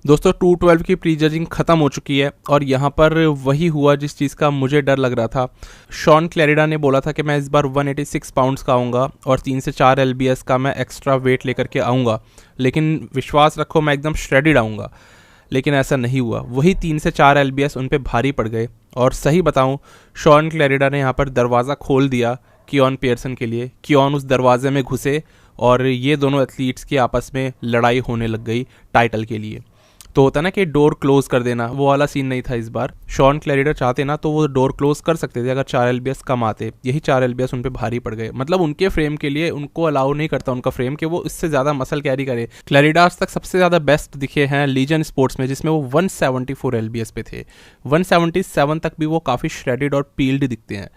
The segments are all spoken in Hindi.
दोस्तों 212 की प्री जजिंग खत्म हो चुकी है और यहाँ पर वही हुआ जिस चीज़ का मुझे डर लग रहा था। शॉन क्लैरिडा ने बोला था कि मैं इस बार 186 पाउंड्स का आऊँगा और 3 से 4 एलबीएस का मैं एक्स्ट्रा वेट लेकर के आऊँगा, लेकिन विश्वास रखो मैं एकदम श्रेडिड आऊँगा। लेकिन ऐसा नहीं हुआ, वही 3 से 4 एलबीएस उन पे भारी पड़ गए। और सही बताऊँ, शॉन क्लैरिडा ने यहाँ पर दरवाज़ा खोल दिया कियोन पियर्सन के लिए। कियोन उस दरवाजे में घुसे और ये दोनों एथलीट्स की आपस में लड़ाई होने लग गई टाइटल के लिए। तो होता ना कि डोर क्लोज कर देना, वो वाला सीन नहीं था इस बार। शॉन क्लैरिडा चाहते ना तो वो डोर क्लोज कर सकते थे अगर 4 एलबीएस कम आते। यही 4 एलबीएस उन पे भारी पड़ गए, मतलब उनके फ्रेम के लिए उनको अलाउ नहीं करता उनका फ्रेम कि वो इससे ज़्यादा मसल कैरी करे। क्लैरिडा आज तक सबसे ज़्यादा बेस्ट दिखे हैं लीजन स्पोर्ट्स में, जिसमें वो 174 एलबीएस पे थे। 177 तक भी वो काफ़ी श्रेडेड और पील्ड दिखते हैं,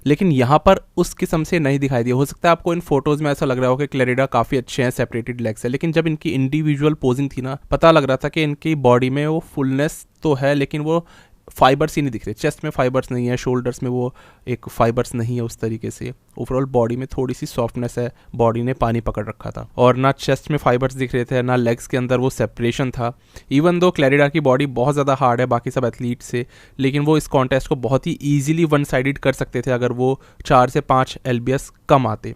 लेकिन यहाँ पर उस किस्म से नहीं दिखाई दिया। हो सकता है आपको इन फोटोज़ में ऐसा लग रहा हो कि क्लैरिडा काफ़ी अच्छे हैं, सेपरेटेड लेग्स है, लेकिन जब इनकी इंडिविजुअल पोजिंग थी ना, पता लग रहा था कि इनकी बॉडी में वो फुलनेस तो है लेकिन वो फाइबर्स ही नहीं दिख रहे। चेस्ट में फाइबर्स नहीं है, शोल्डर्स में वो एक फाइबर्स नहीं है उस तरीके से। ओवरऑल बॉडी में थोड़ी सी सॉफ्टनेस है, बॉडी ने पानी पकड़ रखा था। और ना चेस्ट में फाइबर्स दिख रहे थे, ना लेग्स के अंदर वो सेपरेशन था। इवन दो क्लैरिडा की बॉडी बहुत ज़्यादा हार्ड है बाकी सब एथलीट से, लेकिन वो इस कॉन्टेस्ट को बहुत ही ईजिली वन साइडेड कर सकते थे अगर वो 4 से 5 एलबीएस कम आते।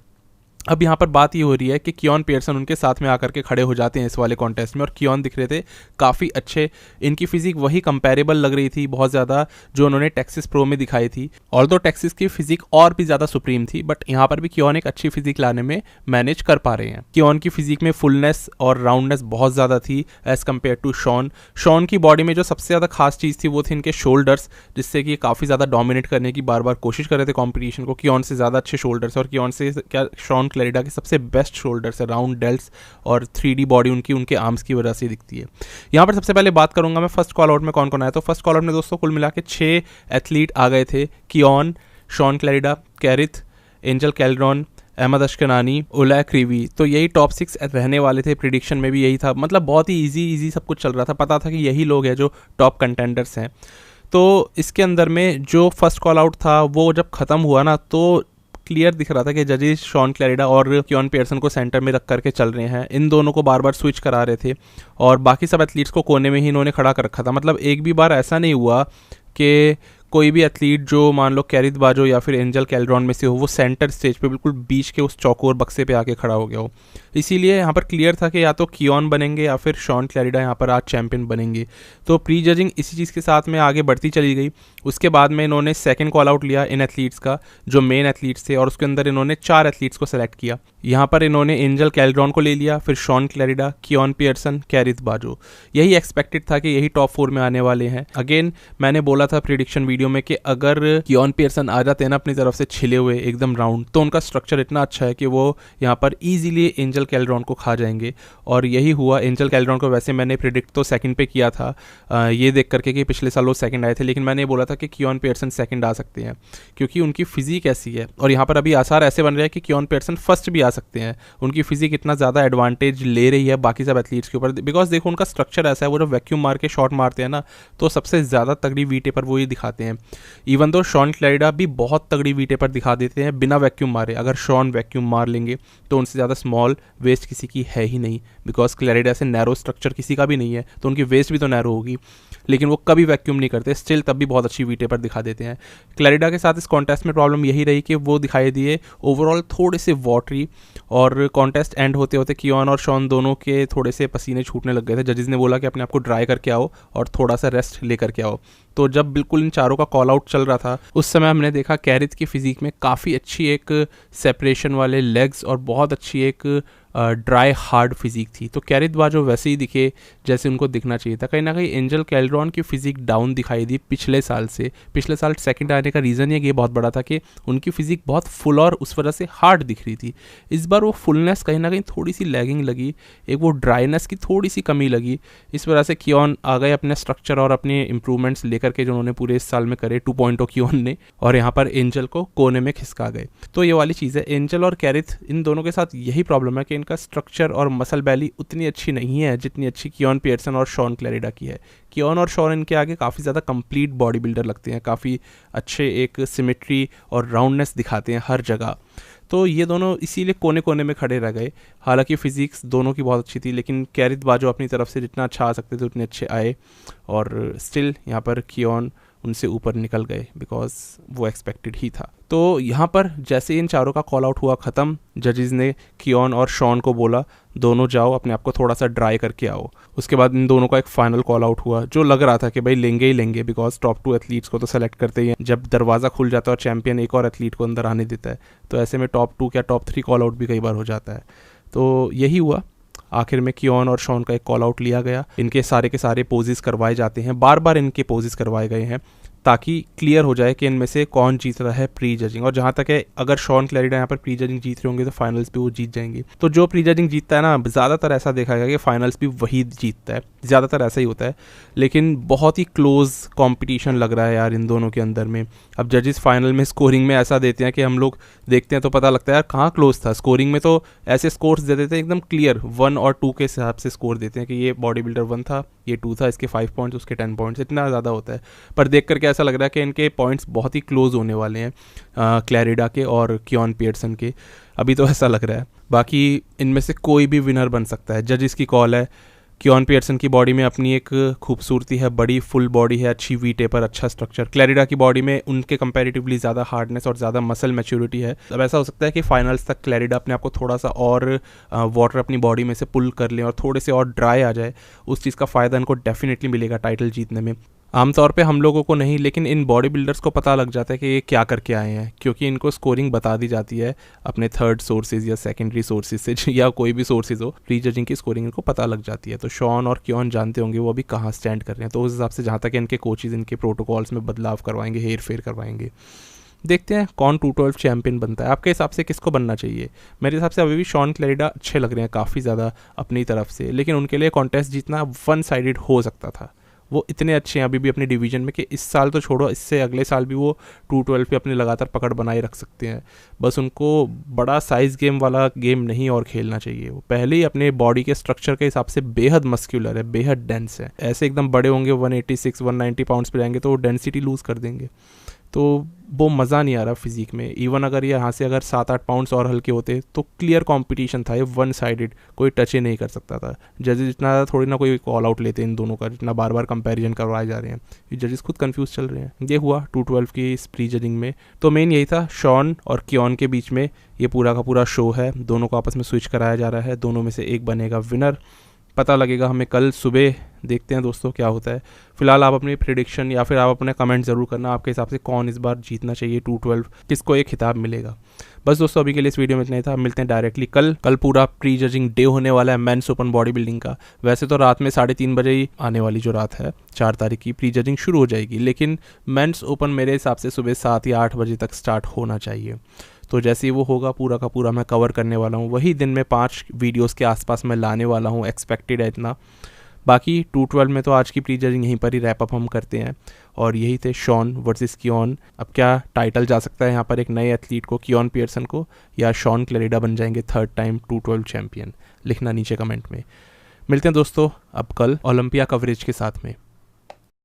अब यहाँ पर बात ये हो रही है कि कियोन पियर्सन उनके साथ में आकर के खड़े हो जाते हैं इस वाले कॉन्टेस्ट में, और कियोन दिख रहे थे काफ़ी अच्छे। इनकी फिजिक वही कंपैरेबल लग रही थी बहुत ज़्यादा जो उन्होंने टेक्सिस प्रो में दिखाई थी। ऑल्दो टेक्सिस की फिजिक और भी ज़्यादा सुप्रीम थी, बट यहाँ पर भी कियोन एक अच्छी फिजिक लाने में मैनेज कर पा रहे हैं। कियोन की फिजिक में फुलनेस और राउंडनेस बहुत ज़्यादा थी as compared to Shaun. Shaun की बॉडी में जो सबसे ज़्यादा खास चीज़ थी वो थी इनके शोल्डर्स, जिससे कि काफ़ी ज़्यादा डोमिनेट करने की बार बार कोशिश कर रहे थे कॉम्पिटिशन को। कियोन से ज़्यादा अच्छे शोल्डर्स, और कियोन से क्या शॉन क्लैरिडा के सबसे बेस्ट शोल्डर्स है, राउंड डेल्ट्स और 3D बॉडी उनकी उनके आर्म्स की वजह से दिखती है। यहाँ पर सबसे पहले बात करूंगा मैं फर्स्ट कॉल आउट में कौन कौन आया। तो फर्स्ट कॉल आउट में दोस्तों कुल मिला के 6 एथलीट आ गए थे। कियोन, शॉन क्लैरिडा, कैरिथ, एंजल कैल्ड्रॉन, अहमद अशकनानी, ओला क्रीवी। तो यही टॉप 6 रहने वाले थे। प्रिडिक्शन में भी यही था, मतलब बहुत ही ईजी सब कुछ चल रहा था। पता था कि यही लोग हैं जो टॉप कंटेंडर्स हैं। तो इसके अंदर में जो फर्स्ट कॉल आउट था वो जब ख़त्म हुआ ना, तो क्लियर दिख रहा था कि जजेस शॉन क्लैरिडा और कियोन पियर्सन को सेंटर में रख करके चल रहे हैं। इन दोनों को बार बार स्विच करा रहे थे और बाकी सब एथलीट्स को कोने में ही इन्होंने खड़ा कर रखा था। मतलब एक भी बार ऐसा नहीं हुआ कि कोई भी एथलीट जो मान लो कैरिथ बाजो या फिर एंजल कैल्ड्रॉन में से हो, वो सेंटर स्टेज पे बिल्कुल बीच के उस चौकोर बक्से पे आके खड़ा हो गया हो। इसीलिए यहाँ पर क्लियर था कि या तो कियोन बनेंगे या फिर शॉन क्लैरिडा यहाँ पर आज चैंपियन बनेंगे। तो प्री जजिंग इसी चीज़ के साथ में आगे बढ़ती चली गई। उसके बाद में इन्होंने सेकंड कॉल आउट लिया इन एथलीट्स का, जो मेन एथलीट्स थे, और उसके अंदर इन्होंने 4 एथलीट्स को सेलेक्ट किया। यहाँ पर इन्होंने एंजल कैल्ड्रॉन को ले लिया, फिर शॉन क्लैरिडा, कियोन पियर्सन, कैरिथ बाजो। यही एक्सपेक्टेड था कि यही टॉप 4 में आने वाले हैं। अगेन मैंने बोला था प्रिडिक्शन वीडियो में कि अगर कियोन पियर्सन आ जाते हैं ना अपनी तरफ से छिले हुए एकदम राउंड, तो उनका स्ट्रक्चर इतना अच्छा है कि वो यहाँ पर ईजिली एंजल कैल्ड्रॉन को खा जाएंगे। और यही हुआ। एंजल कैल्ड्रॉन को वैसे मैंने प्रिडिक्ट तो सेकंड पे किया था, ये देख करके कि पिछले साल वो सेकंड आए थे, लेकिन मैंने बोला था कि कियोन पियर्सन सेकंड आ सकते हैं क्योंकि उनकी फिजिक ऐसी है। और यहाँ पर अभी आसार ऐसे बन रहे हैं कि कियोन पियर्सन फर्स्ट भी आ सकते हैं। उनकी फिजिक इतना ज़्यादा एडवांटेज ले रही है बाकी सब एथलीट्स के ऊपर, बिकॉज देखो उनका स्ट्रक्चर ऐसा है, वो जब वैक्यूम मार के शॉट मारते हैं ना, तो सबसे ज़्यादा तगड़ी वीटे पर वो ये दिखाते हैं। इवन दो शॉन क्लैरिडा भी बहुत तगड़ी वीटे पर दिखा देते हैं बिना वैक्यूम मारे। अगर शॉन वैक्यूम मार लेंगे तो उनसे ज़्यादा स्मॉल वेस्ट किसी की है ही नहीं, बिकॉज क्लैरिडा से नैरो स्ट्रक्चर किसी का भी नहीं है, तो उनकी वेस्ट भी तो नैरो होगी। लेकिन वो कभी वैक्यूम नहीं करते, स्टिल तब भी बहुत अच्छी वीटे पर दिखा देते हैं। क्लैरिडा के साथ इस कॉन्टेस्ट में प्रॉब्लम यही रही कि वो दिखाई दिए ओवरऑल थोड़े से वाटरी, और कॉन्टेस्ट एंड होते होते कियोन और शॉन दोनों के थोड़े से पसीने छूटने लग गए थे। जजेस ने बोला कि अपने आप को ड्राई करके आओ और थोड़ा सा रेस्ट लेकर के आओ। तो जब बिल्कुल इन चारों का कॉल आउट चल रहा था, उस समय हमने देखा कैरिथ की फिजिक में काफ़ी अच्छी एक सेपरेशन वाले लेग्स और बहुत अच्छी एक ड्राई हार्ड फिजिक थी। तो कैरिथ बाजो वैसे ही दिखे जैसे उनको दिखना चाहिए था। कहीं ना कहीं एंजल कैल्ड्रॉन की फिजिक डाउन दिखाई दी पिछले साल से। पिछले साल सेकंड आने का रीज़न ये बहुत बड़ा था कि उनकी फिजिक बहुत फुल और उस वजह से हार्ड दिख रही थी। इस बार वो फुलनेस कहीं ना कहीं थोड़ी सी लैगिंग लगी, एक वो ड्राइनेस की थोड़ी सी कमी लगी। इस वजह से कियोन आ गए अपने स्ट्रक्चर और अपने इंप्रूवमेंट्स लेकर के जो उन्होंने पूरे इस साल में करे 2.0 कियोन ने, और यहाँ पर एंजल को कोने में खिसका गए। तो ये वाली चीज़ है। एंजल और कैरिथ इन दोनों के साथ यही प्रॉब्लम है कि इनका स्ट्रक्चर और मसल बैली उतनी अच्छी नहीं है जितनी अच्छी कियोन पियर्सन और शॉन क्लैरिडा की है। कियोन और शॉन इनके आगे काफ़ी ज़्यादा कंप्लीट बॉडी बिल्डर लगते हैं, काफ़ी अच्छे एक सिमेट्री और राउंडनेस दिखाते हैं हर जगह। तो ये दोनों इसीलिए कोने कोने में खड़े रह गए। हालांकि फिजिक्स दोनों की बहुत अच्छी थी, लेकिन कैरिथ बाजो अपनी तरफ से जितना अच्छा आ सकते थे उतने अच्छे आए, और स्टिल यहाँ पर कियोन उनसे ऊपर निकल गए बिकॉज वो एक्सपेक्टेड ही था। तो यहाँ पर जैसे इन चारों का कॉल आउट हुआ ख़त्म, जजेस ने कियोन और शॉन को बोला दोनों जाओ अपने आप को थोड़ा सा ड्राई करके आओ। उसके बाद इन दोनों का एक फाइनल कॉल आउट हुआ, जो लग रहा था कि भाई लेंगे ही लेंगे, बिकॉज टॉप 2 एथलीट्स को तो सेलेक्ट करते ही हैं। जब दरवाज़ा खुल जाता है और चैंपियन एक और एथलीट को अंदर आने देता है, तो ऐसे में टॉप 2 क्या टॉप 3 कॉल आउट भी कई बार हो जाता है। तो यही हुआ, आखिर में कियोन और शॉन का एक कॉल आउट लिया गया। इनके सारे के सारे पोजेस करवाए जाते हैं, बार बार इनके पोजेस करवाए गए हैं ताकि क्लियर हो जाए कि इनमें से कौन जीत रहा है प्री जजिंग। और जहाँ तक है, अगर शॉन क्लैरिडा यहाँ पर प्री जजिंग जीत रहे होंगे तो फाइनल्स भी वो जीत जाएंगे। तो जो प्री जजिंग जीतता है ना, ज़्यादातर ऐसा देखा गया कि फाइनल्स भी वही जीतता है, ज़्यादातर ऐसा ही होता है। लेकिन बहुत ही क्लोज कंपटीशन लग रहा है यार इन दोनों के अंदर में। अब जजेस फाइनल में स्कोरिंग में ऐसा देते हैं कि हम लोग देखते हैं तो पता लगता है यार कहाँ क्लोज था। स्कोरिंग में तो ऐसे स्कोर्स दे देते हैं एकदम क्लियर, 1 और 2 के हिसाब से स्कोर देते हैं कि ये बॉडी बिल्डर 1 था, ये 2 था, इसके 5 पॉइंट्स, उसके 10 पॉइंट्स, इतना ज़्यादा होता है। पर देख करके ऐसा लग रहा है कि इनके पॉइंट्स बहुत ही क्लोज होने वाले हैं क्लैरिडा के और कियोन पियर्सन के, अभी तो ऐसा लग रहा है। बाकी इनमें से कोई भी विनर बन सकता है, जजिस की कॉल है। कियोन पियर्सन की बॉडी में अपनी एक खूबसूरती है, बड़ी फुल बॉडी है, अच्छी वी टेपर, अच्छा स्ट्रक्चर। क्लैरिडा की बॉडी में उनके कंपैरेटिवली ज़्यादा हार्डनेस और ज़्यादा मसल मैच्योरिटी है। अब ऐसा हो सकता है कि फाइनल्स तक क्लैरिडा अपने आप को थोड़ा सा और वाटर अपनी बॉडी में से पुल कर लें और थोड़े से और ड्राई आ जाए। उस चीज़ का फ़ायदा इनको डेफिनेटली मिलेगा टाइटल जीतने में। आमतौर पे हम लोगों को नहीं, लेकिन इन बॉडी बिल्डर्स को पता लग जाता है कि ये क्या करके आए हैं, क्योंकि इनको स्कोरिंग बता दी जाती है अपने थर्ड सोर्सेज या सेकेंडरी सोर्सेज से, या कोई भी सोर्सेज हो, प्री जजिंग की स्कोरिंग इनको पता लग जाती है। तो शॉन और कियोन जानते होंगे वो अभी कहाँ स्टैंड कर रहे हैं। तो उस हिसाब से जहाँ तक इनके कोचेज इनके प्रोटोकॉल्स में बदलाव करवाएंगे, हेर फेर करवाएंगे। देखते हैं कौन 212 चैंपियन बनता है। आपके हिसाब से किसको बनना चाहिए? मेरे हिसाब से अभी भी शॉन क्लैरिडा अच्छे लग रहे हैं काफ़ी ज़्यादा अपनी तरफ से, लेकिन उनके लिए कॉन्टेस्ट जीतना 1 साइडेड हो सकता था। वो इतने अच्छे हैं अभी भी अपने डिवीजन में कि इस साल तो छोड़ो, इससे अगले साल भी वो 212 पे अपनी लगातार पकड़ बनाए रख सकते हैं। बस उनको बड़ा साइज गेम वाला गेम नहीं और खेलना चाहिए। वो पहले ही अपने बॉडी के स्ट्रक्चर के हिसाब से बेहद मस्क्यूलर है, बेहद डेंस है। ऐसे एकदम बड़े होंगे 186 190 पाउंड्स पे जाएंगे तो वो डेंसिटी लूज़ कर देंगे, तो वो मज़ा नहीं आ रहा फिजिक में। इवन अगर ये यहाँ से अगर 7-8 पाउंड्स और हल्के होते तो क्लियर कंपटीशन था, ये 1 साइडेड, कोई टच ही नहीं कर सकता था। जजेस जितना ज़्यादा थोड़ी ना कोई कॉल आउट लेते इन दोनों का, जितना बार बार कंपैरिजन करवाए जा रहे हैं। ये जजेस खुद कंफ्यूज चल रहे हैं। ये हुआ 212 की इस प्री जजिंग में। तो मेन यही था, शॉन और कियोन के बीच में ये पूरा का पूरा शो है। दोनों को आपस में स्विच कराया जा रहा है, दोनों में से एक बनेगा विनर। पता लगेगा हमें कल सुबह, देखते हैं दोस्तों क्या होता है। फिलहाल आप अपनी प्रेडिक्शन या फिर आप अपने कमेंट ज़रूर करना, आपके हिसाब से कौन इस बार जीतना चाहिए 212, किसको एक खिताब मिलेगा। बस दोस्तों अभी के लिए इस वीडियो में इतना ही था, मिलते हैं डायरेक्टली कल पूरा प्री जजिंग डे होने वाला है मेंस ओपन बॉडी बिल्डिंग का। वैसे तो रात में 3:30 बजे ही आने वाली जो रात है 4 तारीख की प्री जजिंग शुरू हो जाएगी, लेकिन मेंस ओपन मेरे हिसाब से सुबह 7 या 8 बजे तक स्टार्ट होना चाहिए। तो जैसे ही वो होगा पूरा का पूरा मैं कवर करने वाला हूँ। वही दिन में 5 वीडियोस के आसपास मैं लाने वाला हूँ, एक्सपेक्टेड है इतना। बाकी 212 में तो आज की प्री जजिंग यहीं पर ही रैप अप हम करते हैं। और यही थे शॉन वर्सेस कियोन। अब क्या टाइटल जा सकता है यहाँ पर एक नए एथलीट को, कियोन पियर्सन को, या शॉन क्लैरिडा बन जाएंगे 3rd टाइम 212 चैंपियन? लिखना नीचे कमेंट में। मिलते हैं दोस्तों अब कल ओलंपिया कवरेज के साथ में।